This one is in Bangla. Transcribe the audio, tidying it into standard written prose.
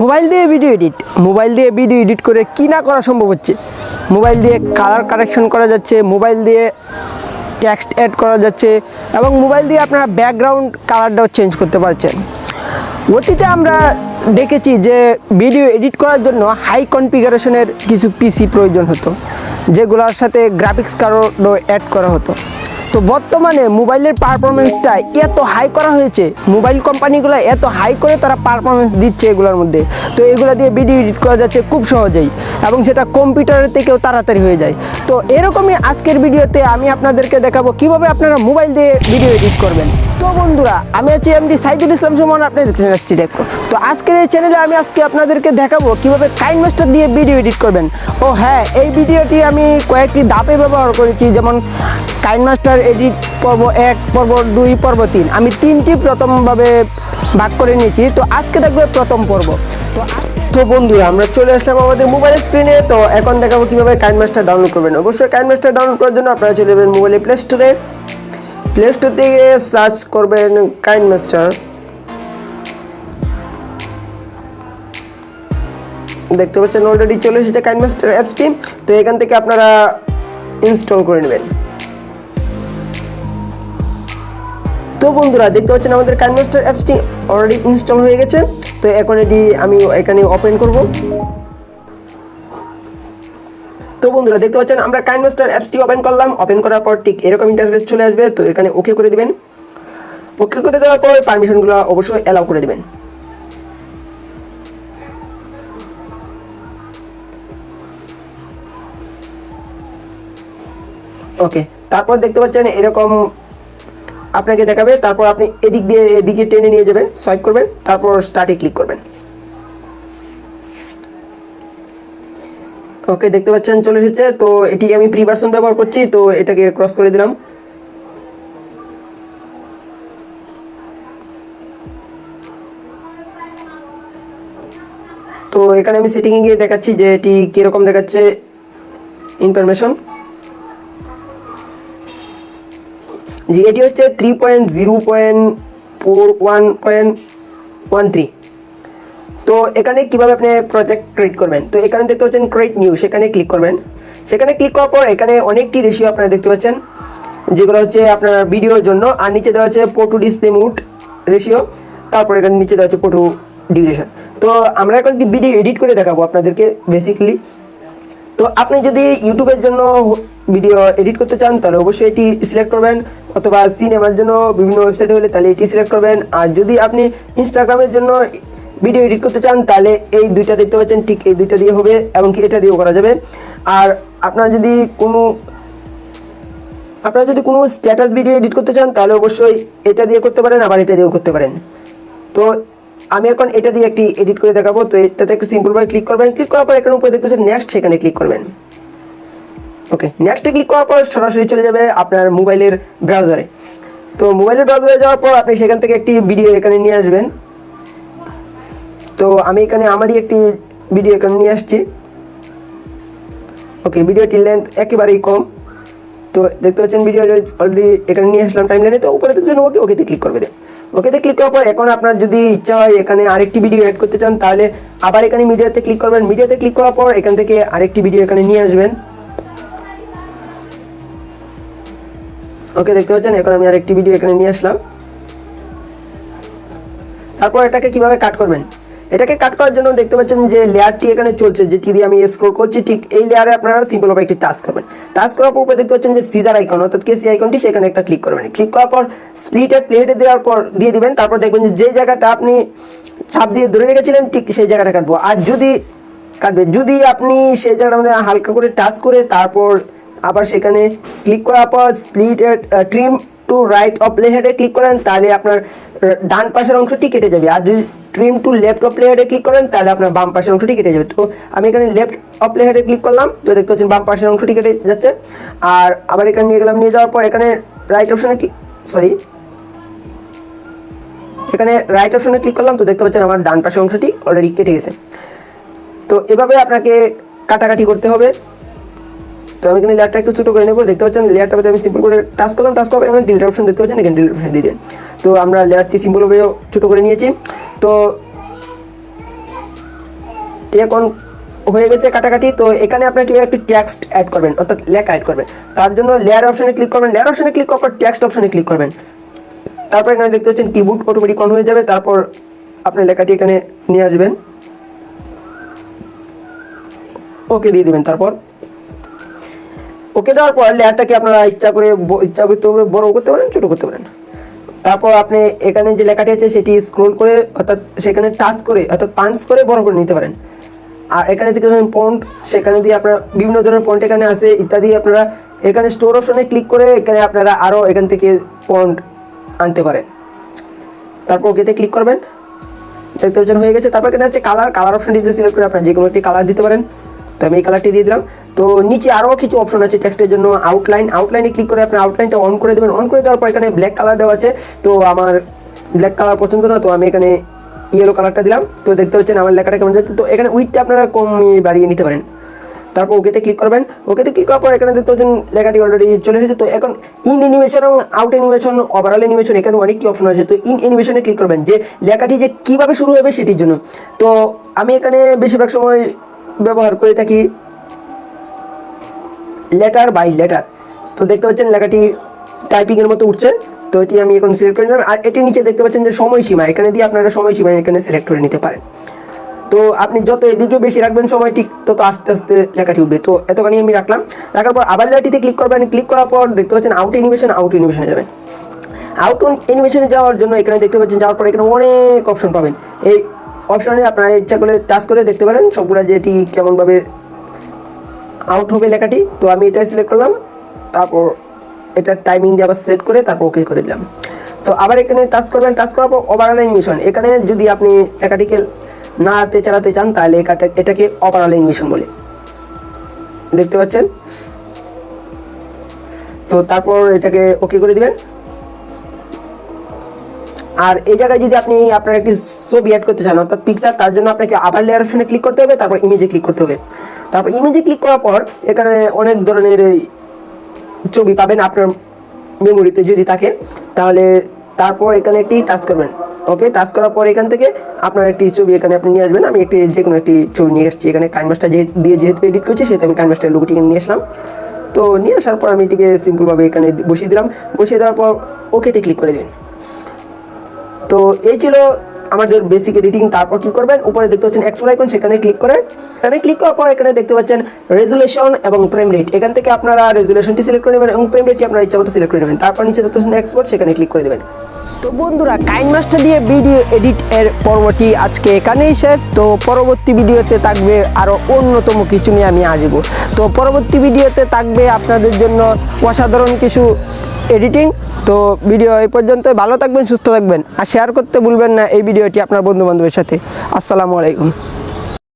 মোবাইল দিয়ে ভিডিও এডিট করে কি না করা সম্ভব হচ্ছে। মোবাইল দিয়ে কালার কারেকশন করা যাচ্ছে, মোবাইল দিয়ে টেক্সট অ্যাড করা যাচ্ছে এবং মোবাইল দিয়ে আপনারা ব্যাকগ্রাউন্ড কালারটাও চেঞ্জ করতে পারছেন। অতীতে আমরা দেখেছি যে ভিডিও এডিট করার জন্য হাই কনফিগারেশনের কিছু পিসি প্রয়োজন হতো, যেগুলোর সাথে গ্রাফিক্স কার্ডও অ্যাড করা হতো। তো বর্তমানে মোবাইলের পারফরমেন্সটা এত হাই করা হয়েছে, মোবাইল কোম্পানিগুলো এত হাই করে তারা পারফরমেন্স দিচ্ছে এগুলোর মধ্যে। তো এগুলো দিয়ে ভিডিও এডিট করা যাচ্ছে খুব সহজেই এবং সেটা কম্পিউটারের থেকেও তাড়াতাড়ি হয়ে যায়। তো এরকমই আজকের ভিডিওতে আমি আপনাদেরকে দেখাবো কিভাবে আপনারা মোবাইল দিয়ে ভিডিও এডিট করবেন। তো বন্ধুরা, আমি আছি এমডি সাইদুল ইসলাম সুমন, আপনি দেখছেন এসটি টেক। তো আজকের এই চ্যানেলে আমি আপনাদেরকে দেখাবো কিভাবে কাইনমাস্টার দিয়ে ভিডিও এডিট করবেন। ও হ্যাঁ, এই ভিডিওটি আমি কয়েকটি ধাপে ব্যবহার করেছি, যেমন কাইনমাস্টার এডিট পর্ব 1, পর্ব 2, পর্ব 3। আমি 3টি প্রথমভাবে ভাগ করে নিয়েছি। তো আজকে দেখবো প্রথম পর্ব। তো বন্ধুরা, আমরা চলে আসলাম আমাদের মোবাইল স্ক্রিনে। তো এখন দেখাবো কিভাবে কাইনমাস্টার ডাউনলোড করবেন। অবশ্যই কাইনমাস্টার ডাউনলোড করার জন্য আপনারা চলে যাবেন মোবাইলে প্লে স্টোর থেকে সার্চ করবেন কাইনমাস্টার। দেখতে পাচ্ছেন অলরেডি চলে এসেছে কাইনমাস্টার অ্যাপসটি। তো এখান থেকে আপনারা ইনস্টল করে নেবেন। তো বন্ধুরা, দেখতে পাচ্ছেন আমাদের কাইনমাস্টার অ্যাপসটি অলরেডি ইনস্টল হয়ে গেছে। তো এখন এটি আমি এখানে ওপেন করব। তো বন্ধুরা, দেখতে পাচ্ছেন আমরা কাইনমাস্টার অ্যাপসটি ওপেন করলাম। ওপেন করার পর ঠিক এরকম ইন্টারফেস চলে আসবে। তো এখানে ওকে করে দিবেন। ওকে করে দেওয়ার পর পারমিশনগুলো অবশ্যই অ্যালাউ করে দিবেন। ওকে, তারপর দেখতে পাচ্ছেন এরকম আপনাকে দেখাবে। তারপর আপনি এদিকে টেনে নিয়ে যাবেন, সোয়াইপ করবেন, তারপর স্টার্টে ক্লিক করবেন। ওকে, দেখতে পাচ্ছেন চলে এসেছে। তো এটি আমি প্রি ভার্সন ব্যবহার করছি, তো এটাকে ক্রস করে দিলাম। তো এখানে আমি সেটিংয়ে গিয়ে দেখাচ্ছি যে এটি কীরকম দেখাচ্ছে ইনফরমেশন। জি, এটি হচ্ছে 3.0.41.13। তো এখানে কিভাবে আপনি প্রজেক্ট ক্রিয়েট করবেন, তো এখানে দেখতে পাচ্ছেন ক্রিয়েট নিউ, সেখানে ক্লিক করবেন। সেখানে ক্লিক করার পর এখানে অনেকটি রেশিও আপনারা দেখতে পাচ্ছেন, যেগুলো হচ্ছে আপনার ভিডিওর জন্য। আর নিচে দেওয়া হচ্ছে ফটো ডিসপ্লে মোড রেশিও, তারপর এখানে নিচে দেওয়া হচ্ছে ফটো ডিউরেশন। তো আমরা এখন একটি ভিডিও এডিট করে দেখাবো আপনাদেরকে বেসিক্যালি। তো আপনি যদি ইউটিউবের জন্য ভিডিও এডিট করতে চান তাহলে অবশ্যই এটি সিলেক্ট করবেন, অথবা সিনেমার জন্য বিভিন্ন ওয়েবসাইটে হলে তাহলে এটি সিলেক্ট করবেন। আর যদি আপনি ইনস্টাগ্রামের জন্য ভিডিও এডিট করতে চান তাহলে এই দুইটা দেখতে পাচ্ছেন, ঠিক এই দুইটা দিয়ে হবে, এবং কি এটা দিয়েও করা যাবে। আর আপনারা যদি কোনো স্ট্যাটাস ভিডিও এডিট করতে চান তাহলে অবশ্যই এটা দিয়ে করতে পারেন, আবার এটা দিয়েও করতে পারেন। তো আমি এখন এটা দিয়ে একটি এডিট করে দেখাবো। তো এটাতে একটু সিম্পলভাবে ক্লিক করবেন। ক্লিক করার পর এখানে উপরে দেখতে পাচ্ছেন নেক্সট, সেখানে ক্লিক করবেন। ওকে, নেক্সটে ক্লিক করার পর সরাসরি চলে যাবে আপনার মোবাইলের ব্রাউজারে। তো মোবাইলের ব্রাউজারে যাওয়ার পর আপনি সেখান থেকে একটি ভিডিও এখানে নিয়ে আসবেন। তো আমি এখানে আমারই একটি ভিডিও এখানে নিয়ে আসছি। ওকে, ভিডিওটির লেন্থ একেবারেই কম। তো দেখতে পাচ্ছেন ভিডিও অলরেডি এখানে নিয়ে আসলাম টাইমলাইনে। তো উপরে দেখতে পাচ্ছেন ওকেতে ক্লিক করবে। ওকেতে ক্লিক করার পর এখন আপনার যদি ইচ্ছা হয় এখানে আরেকটি ভিডিও অ্যাড করতে চান তাহলে আবার এখানে মিডিয়াতে ক্লিক করবেন। মিডিয়াতে ক্লিক করার পর এখান থেকে আরেকটি ভিডিও এখানে নিয়ে আসবেন। ওকে, দেখতে পাচ্ছেন এখন আমি আরেকটি ভিডিও এখানে নিয়ে আসলাম। তারপর এটাকে কিভাবে কাট করবেন, এটাকে কাট করার জন্য দেখতে পাচ্ছেন যে লেয়ারটি এখানে চলছে, যেটি দিয়ে আমি স্ক্রল করছি, ঠিক এই লেয়ারে আপনারা সিম্পলভাবে একটি টাচ করবেন। টাচ করার পর দেখতে পাচ্ছেন যে সিজার আইকন অর্থাৎ কেসি আইকনটি, সেখানে একটা ক্লিক করবেন। ক্লিক করার পর স্প্লিট এট প্লেটে দেওয়ার পর দিয়ে দিবেন। তারপর দেখবেন যে জায়গাটা আপনি ছাপ দিয়ে ধরে রেখেছিলেন ঠিক সেই জায়গাটা কাটবো। আর যদি আপনি সেই জায়গাটা মধ্যে হালকা করে টাচ করে তারপর আবার সেখানে ক্লিক করার পর split at trim to right of প্লেহেডে ক্লিক করেন তাহলে আপনার ডান পাশের অংশটি কেটে যাবে। আর যদি ট্রিম টু লেফট অফ প্লেহেডে ক্লিক করেন তাহলে আপনার বাম পাশের অংশটি কেটে যাবে। তো আমি এখানে লেফট অফ প্লেহেডে ক্লিক করলাম। তো দেখতে পাচ্ছেন বাম পাশের অংশটি কেটে যাচ্ছে। আর আবার এখানে নিয়ে গেলাম, নিয়ে যাওয়ার পর এখানে রাইট অপশনে ক্লিক করলাম। তো দেখতে পাচ্ছেন আমার ডান পাশের অংশটি অলরেডি কেটে গেছে। তো এভাবে আপনাকে কাটাকাটি করতে হবে। তো আমি এখানে লেয়ারটা একটু ছোটো করে নেবো। দেখতে পাচ্ছেন লেয়ারটাতে আমি সিম্পল করে টাচ করলাম। এখানে ডিলিট অপশন দেখতে পাচ্ছেন, এখানে ডিলিট অপশন দিয়ে দেন। তো আমরা লেয়ারটি সিম্পলভাবে ছোটো করে নিয়েছি। তো এখন হয়ে গেছে কাটাকাটি। তো এখানে আপনারা কীভাবে একটি টেক্সট অ্যাড করবেন, অর্থাৎ লেখা অ্যাড করবেন, তার জন্য লেয়ার অপশনে ক্লিক করবেন। লেয়ার অপশনে ক্লিক করার পর টেক্সট অপশনে ক্লিক করবেন। তারপর এখানে দেখতে পাচ্ছেন কিবোর্ড অটোমেটিক অন হয়ে যাবে। তারপর আপনি লেখাটি এখানে নিয়ে আসবেন, ওকে দিয়ে দেবেন। তারপর ওকে দেওয়ার পর লেয়ারটাকে আপনারা ইচ্ছা করতে বড় করতে পারেন, ছোটো করতে পারেন। তারপর আপনি এখানে যে লেখাটি আছে সেটি স্ক্রোল করে, অর্থাৎ সেখানে টাচ করে, অর্থাৎ পাঞ্চ করে বড় করে নিতে পারেন। আর এখানে দেখতে পাচ্ছেন ফন্ট, সেখানে দিয়ে আপনারা বিভিন্ন ধরনের ফন্ট এখানে আছে ইত্যাদি। আপনারা এখানে স্টোর অপশনে ক্লিক করে এখানে আপনারা আরও এখান থেকে ফন্ট আনতে পারেন। তারপর ওকেতে ক্লিক করবেন, দেখতে পাচ্ছেন হয়ে গেছে। তারপর এখানে আছে কালার অপশনটিতে সিলেক্ট করে আপনারা যে কোনো একটি কালার দিতে পারেন। তো আমি এই কালারটি দিয়ে দিলাম। তো নিচে আরও কিছু অপশন আছে টেক্সটের জন্য। আউটলাইনে ক্লিক করে আপনি আউটলাইনটা অন করে দেবেন। অন করে দেওয়ার পর এখানে ব্ল্যাক কালার দেওয়া আছে, তো আমার ব্ল্যাক কালার পছন্দ না, তো আমি এখানে ইয়েলো কালারটা দিলাম। তো দেখতে পাচ্ছেন আমার লেখাটা কেমন যাচ্ছে। তো এখানে উইডটা আপনারা কমিয়ে বাড়িয়ে নিতে পারেন। তারপর ওকেতে ক্লিক করবেন। ওকেতে ক্লিক করার পর এখানে দেখতে পাচ্ছেন লেখাটি অলরেডি চলে এসেছে। তো এখন ইন অ্যানিমেশন এবং আউট অ্যানিমেশন, ওভারঅল অ্যানিমেশন, এখানে অনেকটি অপশন আছে। তো ইন অ্যানিমেশনে ক্লিক করবেন যে লেখাটি যে কীভাবে শুরু হবে সেটির জন্য। তো আমি এখানে বেশিরভাগ সময় ব্যবহার করে থাকি লেটার বাই লেটার। তো দেখতে পাচ্ছেন লেখাটি টাইপিংয়ের মতো উঠছে। তো এটি আমি এখন সিলেক্ট করে নিলাম। আর এটি নিচে দেখতে পাচ্ছেন যে সময়সীমা, এখানে দিয়ে আপনারা সময়সীমা এখানে সিলেক্ট করে নিতে পারেন। তো আপনি যত এদিকে বেশি রাখবেন সময়, ঠিক তত আস্তে আস্তে লেখাটি উঠবে। তো এতখানি আমি রাখলাম। রাখার পর আবার লেখাটিতে ক্লিক করবেন। ক্লিক করার পর দেখতে পাচ্ছেন আউট অ্যানিমেশনে যাবেন। আউট অ্যানিমেশনে যাওয়ার জন্য এখানে দেখতে পাচ্ছেন, যাওয়ার পর এখানে অনেক অপশন পাবেন। এই অপশনে আপনারা ইচ্ছা করলে টাচ করে দেখতে পারেন সবগুলো যে এটি কেমনভাবে আউট হবে লেখাটি। তো আমি এটাই সিলেক্ট করলাম। তারপর এটা টাইমিং দিয়ে আবার সেট করে তারপর ওকে করে দিলাম। তো আবার এখানে টাচ করবেন। টাচ করার পর ওভারঅল অ্যানিমেশন, এখানে যদি আপনি লেখাটিকে নাড়াতে চালাতে চান তাহলে এটাকে ওভারঅল অ্যানিমেশন বলে, দেখতে পাচ্ছেন। তো তারপর এটাকে ওকে করে দিবেন। আর এই জায়গায় যদি আপনি আপনার একটি ছবি অ্যাড করতে চান, অর্থাৎ পিকচার, তার জন্য আপনাকে আবার লেয়ার অপশনে ক্লিক করতে হবে। তারপর ইমেজে ক্লিক করতে হবে। তারপর ইমেজে ক্লিক করার পর এখানে অনেক ধরনের ছবি পাবেন আপনার মেমোরিতে যদি থাকে, তাহলে তারপর এখানে একটি টাচ করবেন। ওকে, টাচ করার পর এখান থেকে আপনার একটি ছবি এখানে আপনি নিয়ে আসবেন। আমি যে কোনো একটি ছবি নিয়ে আসছি। এখানে কাইনমাস্টার যেহেতু এডিট করছি, সেহেতু আমি কাইনমাস্টার লোগোটি নিয়ে আসলাম। তো নিয়ে আসার পর আমি এটিকে সিম্পলভাবে এখানে বসিয়ে দিলাম। বসিয়ে দেওয়ার পর ওকেতে ক্লিক করে দিন। তো এই ছিল আমাদের বেসিক এডিটিং। তারপর কি করবেন, উপরে দেখতে পাচ্ছেন এক্সপোর্ট আইকন, সেখানে ক্লিক করে এখানে ক্লিক করার পর এখানে দেখতে পাচ্ছেন রেজুলেশন এবং ফ্রেম রেট। এখান থেকে আপনারা রেজুলেশনটি সিলেক্ট করে নেবেন এবং ফ্রেম রেটটি আপনারা ইচ্ছা মতো সিলেক্ট করে নেবেন। তারপর নিচে দেখতে পাচ্ছেন এক্সপোর্ট, সেখানে ক্লিক করে দেবেন। তো বন্ধুরা, কাইনমাস্টার দিয়ে ভিডিও এডিট এর পর্বটি আজকে এখানেই শেষ। তো পরবর্তী ভিডিওতে থাকবে আরও অন্যতম কিছু নিয়ে আমি আসবো। তো পরবর্তী ভিডিওতে থাকবে আপনাদের জন্য অসাধারণ কিছু এডিটিং। তো ভিডিও এই পর্যন্ত। ভালো থাকবেন, সুস্থ থাকবেন, আর শেয়ার করতে ভুলবেন না এই ভিডিওটি আপনার বন্ধু বান্ধবের সাথে। আসসালামু আলাইকুম।